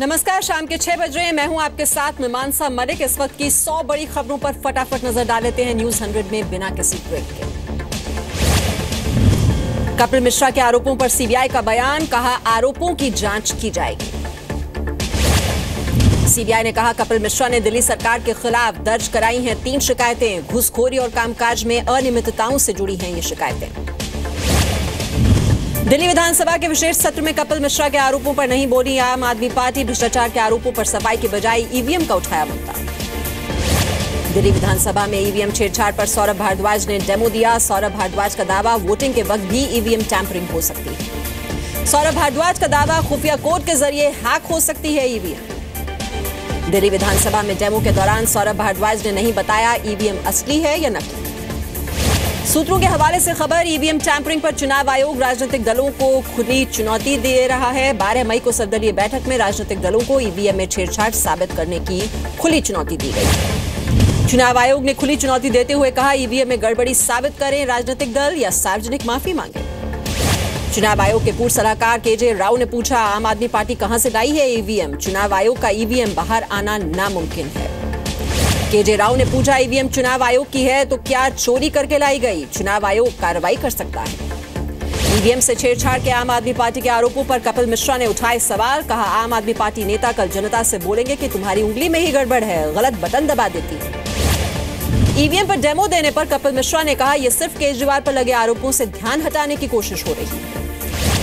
नमस्कार, शाम के 6 बज रहे हैं। मैं हूं आपके साथ मीमांसा मलिक। इस वक्त की 100 बड़ी खबरों पर फटाफट नजर डाल लेते हैं न्यूज 100 में बिना किसी ब्रेक के। कपिल मिश्रा के आरोपों पर सीबीआई का बयान, कहा आरोपों की जांच की जाएगी। सीबीआई ने कहा कपिल मिश्रा ने दिल्ली सरकार के खिलाफ दर्ज कराई हैं 3 शिकायतें। घूसखोरी और कामकाज में अनियमितताओं से जुड़ी हैं ये शिकायतें। दिल्ली विधानसभा के विशेष सत्र में कपिल मिश्रा के आरोपों पर नहीं बोली आम आदमी पार्टी। भ्रष्टाचार के आरोपों पर सफाई की बजाय ईवीएम का उठाया मुद्दा। दिल्ली विधानसभा में ईवीएम छेड़छाड़ पर सौरभ भारद्वाज ने डेमो दिया। सौरभ भारद्वाज का दावा, वोटिंग के वक्त भी ईवीएम टैंपरिंग हो सकती है। सौरभ भारद्वाज का दावा, खुफिया कोड के जरिए हैक हो सकती है ईवीएम। दिल्ली विधानसभा में डेमो के दौरान सौरभ भारद्वाज ने नहीं बताया ईवीएम असली है या नकली। सूत्रों के हवाले से खबर, ईवीएम टैंपरिंग पर चुनाव आयोग राजनीतिक दलों को खुली चुनौती दे रहा है। 12 मई को सर्वदलीय बैठक में राजनीतिक दलों को ईवीएम में छेड़छाड़ साबित करने की खुली चुनौती दी गई। चुनाव आयोग ने खुली चुनौती देते हुए कहा, ईवीएम में गड़बड़ी साबित करें राजनीतिक दल या सार्वजनिक माफी मांगे। चुनाव आयोग के पूर्व सलाहकार केजे राव ने पूछा, आम आदमी पार्टी कहां से लाई है ईवीएम? चुनाव आयोग का ईवीएम बाहर आना नामुमकिन है। केजे राव ने पूछा, ईवीएम चुनाव आयोग की है तो क्या चोरी करके लाई गई? चुनाव आयोग कार्रवाई कर सकता है। ईवीएम से छेड़छाड़ के आम आदमी पार्टी के आरोपों पर कपिल मिश्रा ने उठाए सवाल, कहा आम आदमी पार्टी नेता कल जनता से बोलेंगे कि तुम्हारी उंगली में ही गड़बड़ है, गलत बटन दबा देती है। ईवीएम पर डेमो देने पर कपिल मिश्रा ने कहा, यह सिर्फ केजरीवाल पर लगे आरोपों से ध्यान हटाने की कोशिश हो रही है।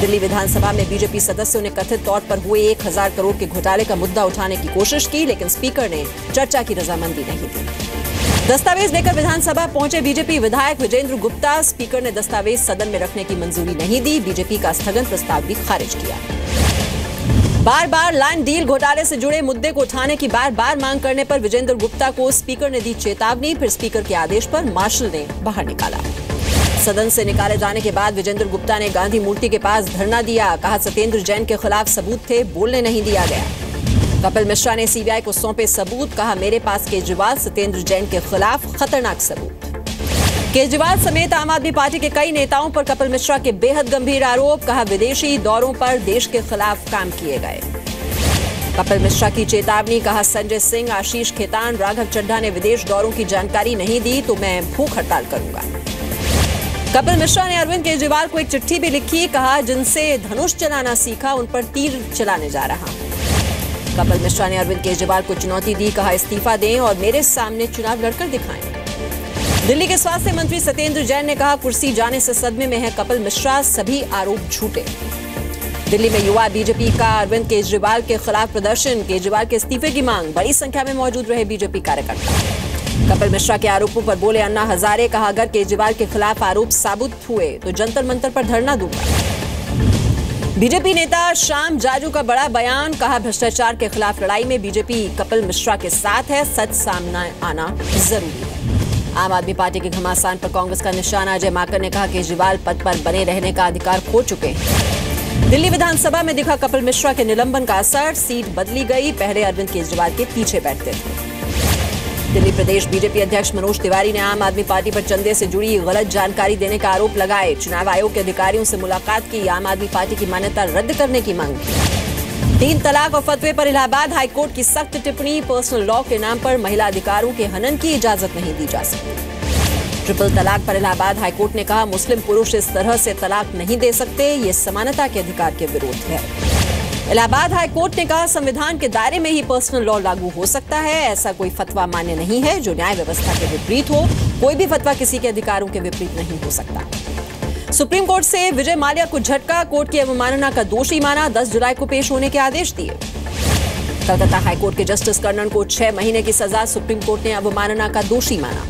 दिल्ली विधानसभा में बीजेपी सदस्यों ने कथित तौर पर हुए 1000 करोड़ के घोटाले का मुद्दा उठाने की कोशिश की, लेकिन स्पीकर ने चर्चा की रजामंदी नहीं दी। दस्तावेज लेकर विधानसभा पहुंचे बीजेपी विधायक विजेंद्र गुप्ता। स्पीकर ने दस्तावेज सदन में रखने की मंजूरी नहीं दी। बीजेपी का स्थगन प्रस्ताव भी खारिज किया। बार बार लैंड डील घोटाले से जुड़े मुद्दे को उठाने की बार बार मांग करने पर विजेंद्र गुप्ता को स्पीकर ने दी चेतावनी। फिर स्पीकर के आदेश पर मार्शल ने बाहर निकाला। सदन से निकाले जाने के बाद विजेंद्र गुप्ता ने गांधी मूर्ति के पास धरना दिया। कहा, सत्येंद्र जैन के खिलाफ सबूत थे, बोलने नहीं दिया गया। कपिल मिश्रा ने सीबीआई को सौंपे सबूत। कहा, मेरे पास केजरीवाल सत्येंद्र जैन के खिलाफ खतरनाक सबूत। केजरीवाल समेत आम आदमी पार्टी के कई नेताओं पर कपिल मिश्रा के बेहद गंभीर आरोप। कहा, विदेशी दौरों पर देश के खिलाफ काम किए गए। कपिल मिश्रा की चेतावनी। कहा, संजय सिंह, आशीष खेतान, राघव चड्ढा ने विदेश दौरों की जानकारी नहीं दी तो मैं भूख हड़ताल करूंगा। कपिल मिश्रा ने अरविंद केजरीवाल को एक चिट्ठी भी लिखी। कहा, जिनसे धनुष चलाना सीखा उन पर तीर चलाने जा रहा हूं। कपिल मिश्रा ने अरविंद केजरीवाल को चुनौती दी। कहा, इस्तीफा दें और मेरे सामने चुनाव लड़कर दिखाएं। दिल्ली के स्वास्थ्य मंत्री सत्येंद्र जैन ने कहा, कुर्सी जाने से सदमे में है कपिल मिश्रा, सभी आरोप झूठे। दिल्ली में युवा बीजेपी का अरविंद केजरीवाल के खिलाफ प्रदर्शन। केजरीवाल के इस्तीफे की मांग। बड़ी संख्या में मौजूद रहे बीजेपी कार्यकर्ता। कपिल मिश्रा के आरोपों पर बोले अन्ना हजारे। कहा, अगर केजरीवाल के खिलाफ आरोप साबित हुए तो जंतर मंतर पर धरना दूंगा। बीजेपी नेता श्याम जाजू का बड़ा बयान। कहा, भ्रष्टाचार के खिलाफ लड़ाई में बीजेपी कपिल मिश्रा के साथ है, सच सामने आना जरूरी है। आम आदमी पार्टी के घमासान पर कांग्रेस का निशाना। अजय माकन ने कहा, केजरीवाल पद पर बने रहने का अधिकार खो चुके हैं। दिल्ली विधानसभा में दिखा कपिल मिश्रा के निलंबन का असर। सीट बदली गई। पहले अरविंद केजरीवाल के पीछे बैठते थे। दिल्ली प्रदेश बीजेपी अध्यक्ष मनोज तिवारी ने आम आदमी पार्टी पर चंदे से जुड़ी गलत जानकारी देने का आरोप लगाए। चुनाव आयोग के अधिकारियों से मुलाकात की। आम आदमी पार्टी की मान्यता रद्द करने की मांग की। 3 तलाक और फतवे पर इलाहाबाद हाईकोर्ट की सख्त टिप्पणी। पर्सनल लॉ के नाम पर महिला अधिकारों के हनन की इजाजत नहीं दी जा सकती। ट्रिपल तलाक पर इलाहाबाद हाईकोर्ट ने कहा, मुस्लिम पुरुष इस तरह से तलाक नहीं दे सकते, ये समानता के अधिकार के विरोध है। इलाहाबाद हाईकोर्ट ने कहा, संविधान के दायरे में ही पर्सनल लॉ लागू हो सकता है। ऐसा कोई फतवा मान्य नहीं है जो न्याय व्यवस्था के विपरीत हो। कोई भी फतवा किसी के अधिकारों के विपरीत नहीं हो सकता। सुप्रीम कोर्ट से विजय माल्या को झटका। कोर्ट की अवमानना का दोषी माना। 10 जुलाई को पेश होने के आदेश दिए। कलकत्ता हाईकोर्ट के जस्टिस कर्णन को 6 महीने की सजा। सुप्रीम कोर्ट ने अवमानना का दोषी माना।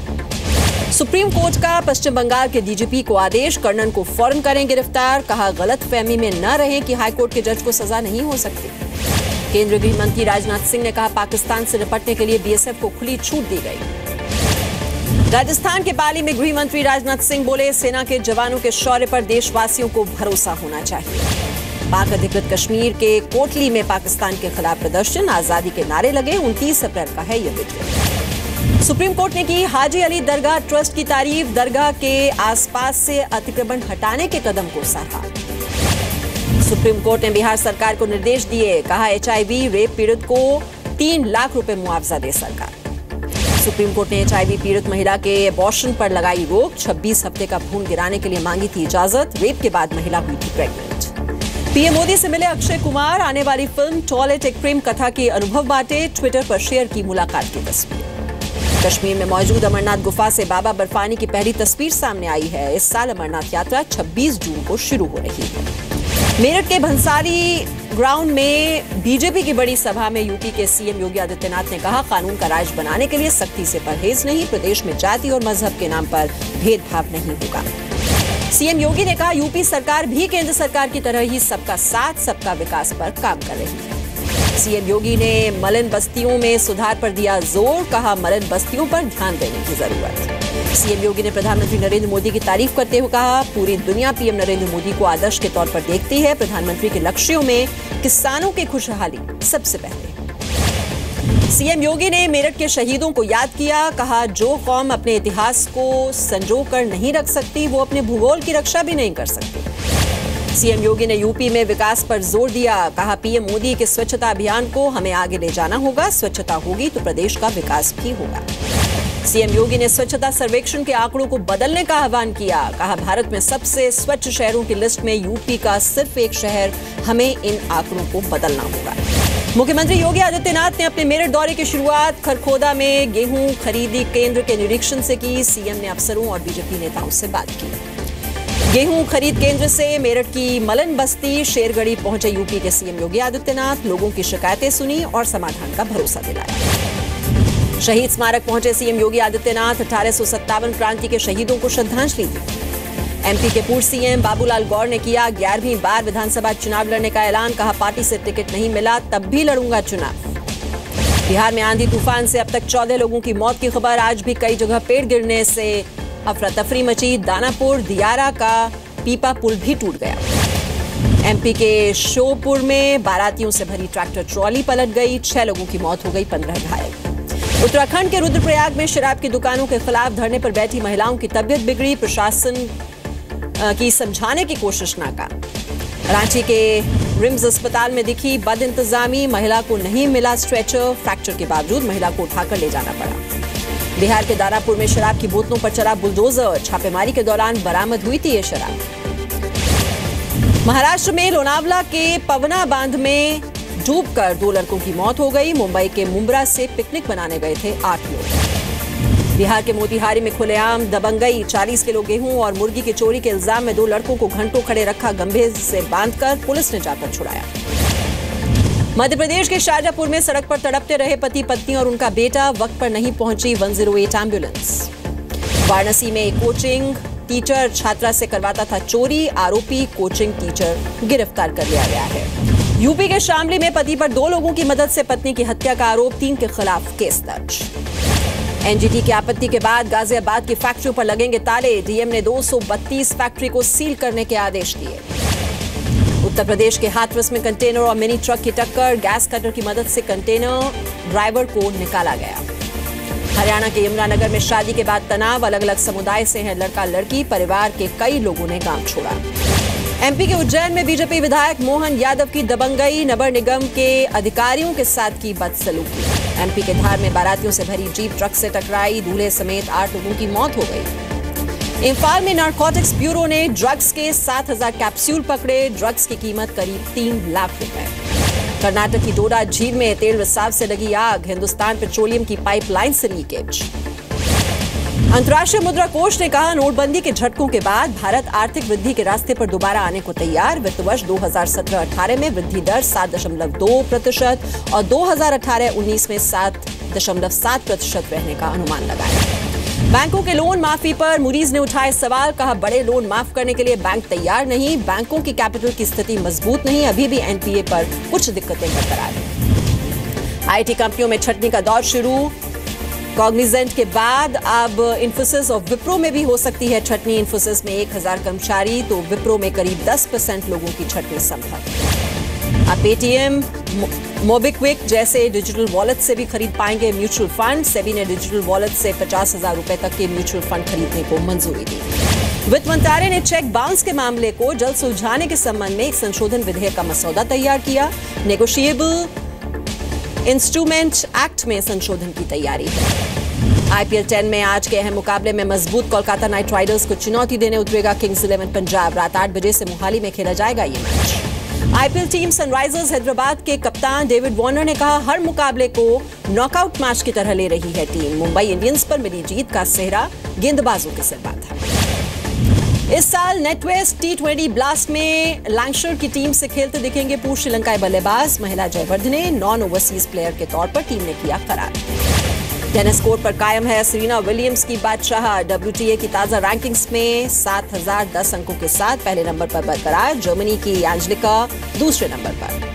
सुप्रीम कोर्ट का पश्चिम बंगाल के डीजीपी को आदेश। कर्णन को फौरन करें गिरफ्तार। कहा, गलतफहमी में न रहें कि हाईकोर्ट के जज को सजा नहीं हो सकती। केंद्रीय गृह मंत्री राजनाथ सिंह ने कहा, पाकिस्तान से निपटने के लिए बीएसएफ को खुली छूट दी गई। राजस्थान के पाली में गृह मंत्री राजनाथ सिंह बोले, सेना के जवानों के शौर्य पर देशवासियों को भरोसा होना चाहिए। पाक अधिकृत कश्मीर के कोटली में पाकिस्तान के खिलाफ प्रदर्शन। आजादी के नारे लगे। 29 अप्रैल का है यह वीडियो। सुप्रीम कोर्ट ने की हाजी अली दरगाह ट्रस्ट की तारीफ। दरगाह के आसपास से अतिक्रमण हटाने के कदम को सराहा। सुप्रीम कोर्ट ने बिहार सरकार को निर्देश दिए, कहा HIV रेप पीड़ित को 3 लाख रुपए मुआवजा दे सरकार। सुप्रीम कोर्ट ने HIV पीड़ित महिला के अबॉर्शन पर लगाई रोक, 26 हफ्ते का भ्रूण गिराने के लिए मांगी थी इजाजत। रेप के बाद महिला हुई थी प्रेग्नेंट। पीएम मोदी से मिले अक्षय कुमार, आने वाली फिल्म टॉयलेट एक प्रेम कथा के अनुभव बांटे, ट्विटर पर शेयर की मुलाकात की तस्वीर। कश्मीर में मौजूद अमरनाथ गुफा से बाबा बर्फानी की पहली तस्वीर सामने आई है। इस साल अमरनाथ यात्रा 26 जून को शुरू हो रही है। मेरठ के भंसारी ग्राउंड में बीजेपी की बड़ी सभा में यूपी के सीएम योगी आदित्यनाथ ने कहा, कानून का राज बनाने के लिए सख्ती से परहेज नहीं, प्रदेश में जाति और मजहब के नाम पर भेदभाव नहीं होगा। सीएम योगी ने कहा, यूपी सरकार भी केंद्र सरकार की तरह ही सबका साथ सबका विकास पर काम कर रही है। सीएम योगी ने मलिन बस्तियों में सुधार पर दिया जोर, कहा मलिन बस्तियों पर ध्यान देने की जरूरत। सीएम योगी ने प्रधानमंत्री नरेंद्र मोदी की तारीफ करते हुए कहा, पूरी दुनिया पीएम नरेंद्र मोदी को आदर्श के तौर पर देखती है। प्रधानमंत्री के लक्ष्यों में किसानों की खुशहाली सबसे पहले। सीएम योगी ने मेरठ के शहीदों को याद किया, कहा जो कौम अपने इतिहास को संजो कर नहीं रख सकती, वो अपने भूगोल की रक्षा भी नहीं कर सकती। सीएम योगी ने यूपी में विकास पर जोर दिया, कहा पीएम मोदी के स्वच्छता अभियान को हमें आगे ले जाना होगा, स्वच्छता होगी तो प्रदेश का विकास भी होगा। सीएम योगी ने स्वच्छता सर्वेक्षण के आंकड़ों को बदलने का आह्वान किया, कहा भारत में सबसे स्वच्छ शहरों की लिस्ट में यूपी का सिर्फ एक शहर, हमें इन आंकड़ों को बदलना होगा। मुख्यमंत्री योगी आदित्यनाथ ने अपने मेरठ दौरे की शुरुआत खरखोदा में गेहूं खरीदी केंद्र के निरीक्षण से की। सीएम ने अफसरों और बीजेपी नेताओं से बात की। गेहूं खरीद केंद्र से मेरठ की मलिन बस्ती शेरगढ़ी पहुंचे यूपी के सीएम योगी आदित्यनाथ, लोगों की शिकायतें सुनी और समाधान का भरोसा दिलाया। शहीद स्मारक पहुंचे सीएम योगी आदित्यनाथ, 1857 क्रांति के शहीदों को श्रद्धांजलि दी। एमपी के पूर्व सीएम बाबूलाल गौर ने किया 11वीं बार विधानसभा चुनाव लड़ने का ऐलान, कहा पार्टी से टिकट नहीं मिला तब भी लड़ूंगा चुनाव। बिहार में आंधी तूफान से अब तक 14 लोगों की मौत की खबर, आज भी कई जगह पेड़ गिरने से अफरा तफरी मची। दानापुर दियारा का पीपा पुल भी टूट गया। एमपी के श्योपुर में बारातियों से भरी ट्रैक्टर ट्रॉली पलट गई, 6 लोगों की मौत हो गई, 15 घायल। उत्तराखंड के रुद्रप्रयाग में शराब की दुकानों के खिलाफ धरने पर बैठी महिलाओं की तबीयत बिगड़ी, प्रशासन की समझाने की कोशिश नाकाम। रांची के रिम्स अस्पताल में दिखी बद इंतजामी, महिला को नहीं मिला स्ट्रेचर, फ्रैक्चर के बावजूद महिला को उठाकर ले जाना पड़ा। बिहार के दानापुर में शराब की बोतलों पर चला बुलडोजर, छापेमारी के दौरान बरामद हुई थी ये शराब। महाराष्ट्र में लोनावला के पवना बांध में डूबकर 2 लड़कों की मौत हो गई। मुंबई के मुंब्रा से पिकनिक मनाने गए थे 8 लोग। बिहार के मोतिहारी में खुलेआम दबंगई, 40 किलो गेहूं और मुर्गी की चोरी के इल्जाम में 2 लड़कों को घंटों खड़े रखा, गंभीर से बांधकर पुलिस ने जाकर छुड़ाया। मध्य प्रदेश के शाहजहांपुर में सड़क पर तड़पते रहे पति पत्नी और उनका बेटा, वक्त पर नहीं पहुंची 108 एम्बुलेंस। वाराणसी में एक कोचिंग टीचर छात्रा से करवाता था चोरी, आरोपी कोचिंग टीचर गिरफ्तार कर लिया गया है। यूपी के शामली में पति पर 2 लोगों की मदद से पत्नी की हत्या का आरोप, 3 के खिलाफ केस दर्ज। एनजीटी की आपत्ति के बाद गाजियाबाद की फैक्ट्रियों पर लगेंगे ताले, डीएम ने 232 फैक्ट्री को सील करने के आदेश दिए। उत्तर प्रदेश के हाथरस में कंटेनर और मिनी ट्रक की टक्कर, गैस कटर की मदद से कंटेनर ड्राइवर को निकाला गया। हरियाणा के यमुनानगर में शादी के बाद तनाव, अलग अलग समुदाय से हैं लड़का लड़की, परिवार के कई लोगों ने गांव छोड़ा। एमपी के उज्जैन में बीजेपी विधायक मोहन यादव की दबंगई, नगर निगम के अधिकारियों के साथ की बदसलूकी। एमपी के धार में बारातियों से भरी जीप ट्रक से टकराई, दूल्हे समेत 8 लोगों की मौत हो गई। इम्फाल में नारकोटिक्स ब्यूरो ने ड्रग्स के 7000 कैप्सूल पकड़े, ड्रग्स की कीमत करीब 3 लाख रुपए। कर्नाटक की डोडा झील में तेल रिसाव से लगी आग, हिंदुस्तान पेट्रोलियम की पाइपलाइन से लीकेज। अंतर्राष्ट्रीय मुद्रा कोष ने कहा, नोटबंदी के झटकों के बाद भारत आर्थिक वृद्धि के रास्ते पर दोबारा आने को तैयार। वित्त वर्ष 2017-18 में वृद्धि दर 7.2% और 2018-19 में 7.7% रहने का अनुमान लगाया। बैंकों के लोन माफी पर मूडीज ने उठाए सवाल, कहा बड़े लोन माफ करने के लिए बैंक तैयार नहीं, बैंकों की कैपिटल की स्थिति मजबूत नहीं, अभी भी एनपीए पर कुछ दिक्कतें बरकरार हैं। आईटी कंपनियों में छटनी का दौर शुरू, कॉग्निजेंट के बाद अब इन्फोसिस और विप्रो में भी हो सकती है छटनी। इन्फोसिस में 1000 कर्मचारी तो विप्रो में करीब 10% लोगों की छटनी संभव। अब पेटीएम, मोबिक्विक जैसे डिजिटल वॉलेट से भी खरीद पाएंगे म्यूचुअल फंड। सेबी ने डिजिटल वॉलेट से 50,000 रुपए तक के म्यूचुअल फंड खरीदने को मंजूरी दी। वित्त मंत्रालय ने चेक बाउंस के मामले को जल्द सुलझाने के संबंध में एक संशोधन विधेयक का मसौदा तैयार किया। नेगोशिएबल इंस्ट्रूमेंट एक्ट में संशोधन की तैयारी है। IPL 10 में आज के अहम मुकाबले में मजबूत कोलकाता नाइट राइडर्स को चुनौती देने उतरेगा किंग्स 11 पंजाब। रात 8 बजे से मोहाली में खेला जाएगा ये match. IPL team Sunrisers Hyderabad के कप्तान डेविड वार्नर ने कहा, हर मुकाबले को नॉकआउट मैच की तरह ले रही है टीम। मुंबई इंडियंस पर मिली जीत का सेहरा गेंदबाजों के सिर पर था। इस साल नेटवेस्ट T20 ब्लास्ट में लैंकशायर की टीम से खेलते दिखेंगे पूर्व श्रीलंकाई बल्लेबाज महिला जयवर्धने। नॉन ओवरसीज प्लेयर के तौर पर टीम ने किया करार। टेनिस कोर्ट पर कायम है सेरेना विलियम्स की बादशाह। WTA की ताजा रैंकिंग्स में 7010 अंकों के साथ पहले नंबर पर बरकरार। जर्मनी की एंजेलिका दूसरे नंबर पर।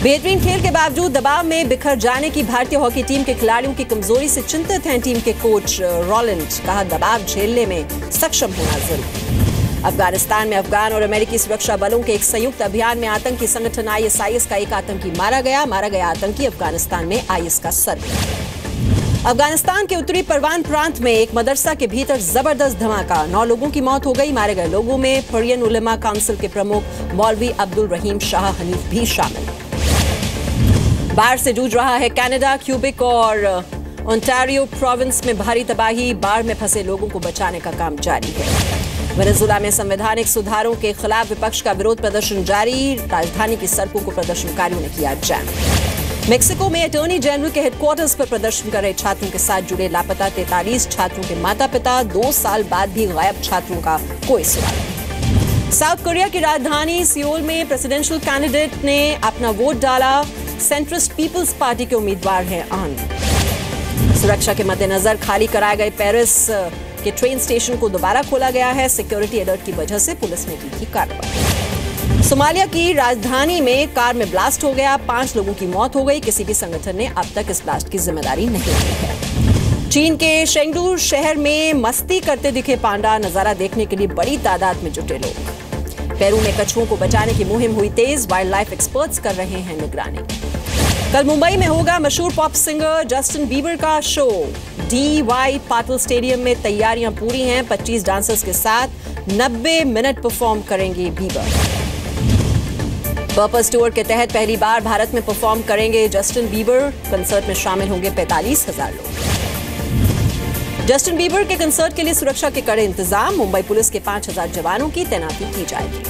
बेहतरीन खेल के बावजूद दबाव में बिखर जाने की भारतीय हॉकी टीम के खिलाड़ियों की कमजोरी से चिंतित हैं टीम के कोच रॉलैंड। कहा, दबाव झेलने में सक्षम होना जरूरी। अफगानिस्तान में अफगान और अमेरिकी सुरक्षा बलों के एक संयुक्त अभियान में आतंकी संगठन ISIS का एक आतंकी मारा गया आतंकी अफगानिस्तान में IS का सरगना। अफगानिस्तान के उत्तरी परवान प्रांत में एक मदरसा के भीतर जबरदस्त धमाका। 9 लोगों की मौत हो गई। मारे गए लोगों में परियन उलेमा काउंसिल के प्रमुख मौलवी अब्दुल रहीम शाह हनीफ भी शामिल। बाढ़ से जूझ रहा है कनाडा। क्यूबिक और ओंटारियो प्रोविंस में भारी तबाही। बाढ़ में फंसे लोगों को बचाने का काम जारी है। वेनेजुएला में संवैधानिक सुधारों के खिलाफ विपक्ष का विरोध प्रदर्शन जारी। राजधानी की सड़कों को प्रदर्शनकारियों ने किया जाम। मेक्सिको में अटॉर्नी जनरल के हेडक्वार्टर्स पर प्रदर्शन कर रहे छात्रों के साथ जुड़े लापता 43 छात्रों के माता पिता। 2 साल बाद भी गायब छात्रों का कोई सुराग नहीं। साउथ कोरिया की राजधानी सियोल में प्रेसिडेंशियल कैंडिडेट ने अपना वोट डाला। सेंट्रिस्ट पीपल्स पार्टी के उम्मीदवार हैं आन। सुरक्षा के मद्देनजर खाली कराए गए पेरिस के ट्रेन स्टेशन को दोबारा खोला गया है। सिक्योरिटी अलर्ट की वजह से पुलिस ने की थी कार्रवाई। सोमालिया की राजधानी में कार में ब्लास्ट हो गया। 5 लोगों की मौत हो गई। किसी भी संगठन ने अब तक इस ब्लास्ट की जिम्मेदारी नहीं ली है। चीन के शेंगडू शहर में मस्ती करते दिखे पांडा। नजारा देखने के लिए बड़ी तादाद में जुटे लोग। पेरू में कछुओं को बचाने की मुहिम हुई तेज। वाइल्ड लाइफ एक्सपर्ट्स कर रहे हैं निगरानी। कल मुंबई में होगा मशहूर पॉप सिंगर जस्टिन बीबर का शो। DY पाटिल स्टेडियम में तैयारियां पूरी हैं। 25 डांसर्स के साथ 90 मिनट परफॉर्म करेंगे बीबर। पर्पस टूर के तहत पहली बार भारत में परफॉर्म करेंगे जस्टिन बीबर। कंसर्ट में शामिल होंगे 45,000 लोग। जस्टिन बीबर के कंसर्ट के लिए सुरक्षा के कड़े इंतजाम। मुंबई पुलिस के 5,000 जवानों की तैनाती की जाएगी।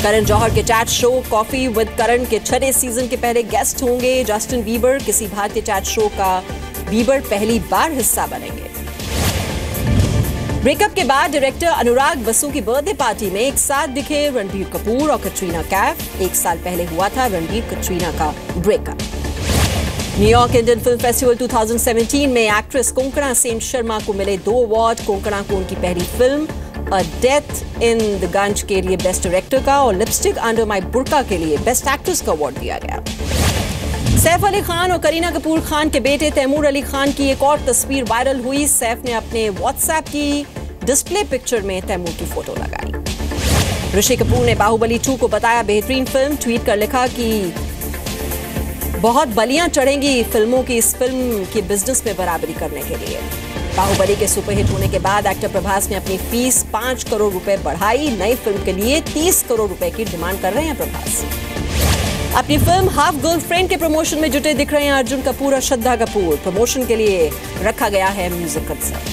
करण जौहर के चैट शो कॉफी विद करण के 6 सीजन के पहले गेस्ट होंगे जस्टिन बीबर। किसी भारतीय चैट शो का बीबर पहली बार हिस्सा बनेंगे। ब्रेकअप के बाद डायरेक्टर अनुराग बसु की बर्थडे पार्टी में एक साथ दिखे रणबीर कपूर और कटरीना कैफ। 1 साल पहले हुआ था रणबीर कटरीना का breakup. New York Indian film festival 2017 में एक्ट्रेस कोंकणा सेन शर्मा को मिले 2 अवार्ड। कोंकणा को उनकी पहली film a death in the Gunj के लिए बेस्ट डायरेक्टर का और लिपस्टिक अंडर माई बुर्का के लिए बेस्ट एक्ट्रेस का अवार्ड दिया गया। सैफ अली खान और करीना कपूर खान के बेटे तैमूर अली खान की एक और तस्वीर वायरल हुई। सैफ ने अपने व्हाट्सएप की डिस्प्ले पिक्चर में तैमूर की फोटो लगाई। ऋषि कपूर ने बाहुबली 2 को बताया बेहतरीन फिल्म। ट्वीट कर लिखा कि बहुत बलियां चढ़ेंगी फिल्मों की इस फिल्म के बिजनेस में बराबरी करने के लिए। बाहुबली के सुपरहिट होने के बाद एक्टर प्रभास ने अपनी फीस 5 करोड़ रुपए बढ़ाई। नई फिल्म के लिए 30 करोड़ रुपए की डिमांड कर रहे हैं प्रभास। अपनी फिल्म हाफ गर्लफ्रेंड के प्रमोशन में जुटे दिख रहे हैं अर्जुन कपूर और श्रद्धा कपूर। प्रमोशन के लिए रखा गया है म्यूजिक कंसर्ट।